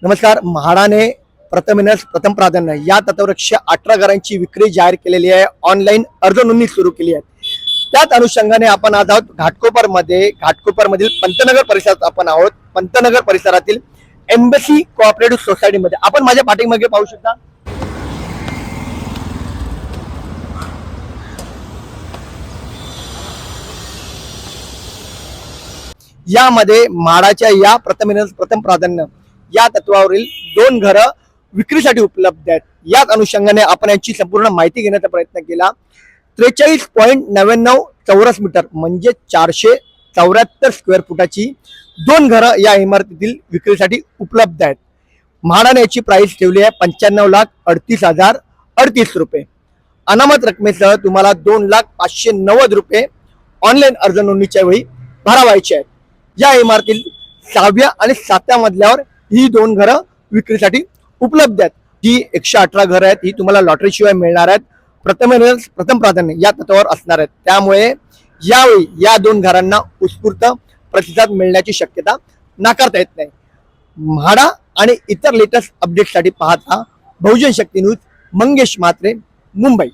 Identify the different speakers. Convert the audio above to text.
Speaker 1: नमस्कार. म्हाडाने प्रथम प्राधान्य या तत्ववृक्ष 18 घरांची विक्री जाहीर केलेली आहे. ऑनलाईन अर्ज नोंदणी सुरू केली आहे. त्याच अनुषंगाने आपण आज आहोत घाटकोपर मधील पंतनगर परिसरात आपण आहोत. पंतनगर परिसरातील एम्बसी कोऑपरेटिव्ह सोसायटी मध्ये आपण माझ्या पाठीमागे पाहू शकता. यामध्ये म्हाडाच्या या प्रथम प्राधान्य या तत्वावरील 2 घरं विक्रीसाठी उपलब्ध आहेत. याच अनुषंगाने आपण यांची संपूर्ण माहिती घेण्याचा प्रयत्न केला. 43.99 चौरस मीटर म्हणजे 474 स्क्वेअर फुटाची 2 घरं या इमारतीतील विक्रीसाठी उपलब्ध आहेत. म्हाडाने याची प्राइस ठेवली आहे 95,38,038 रुपये. अनामत रकमेसह तुम्हाला 2,05,90 रुपये ऑनलाईन अर्ज नोंदणीच्या वेळी भरावायचे आहेत. या इमारतीतील 6व्या आणि 7व्या मजल्यावर ही 2 घरं विक्रीसाठी उपलब्ध आहेत. जी 118 घरं आहेत ही तुम्हाला लॉटरी शिवाय मिळणार आहेत. प्रथम प्राधान्य या तत्वावर असणार आहेत. त्यामुळे यावेळी या 2 घरांना उत्स्फूर्त प्रतिसाद मिळण्याची शक्यता नाकारता येत नाही. म्हाडा आणि इतर लेटेस्ट अपडेटसाठी पाहता बहुजन शक्ती न्यूज. मंगेश म्हात्रे, मुंबई.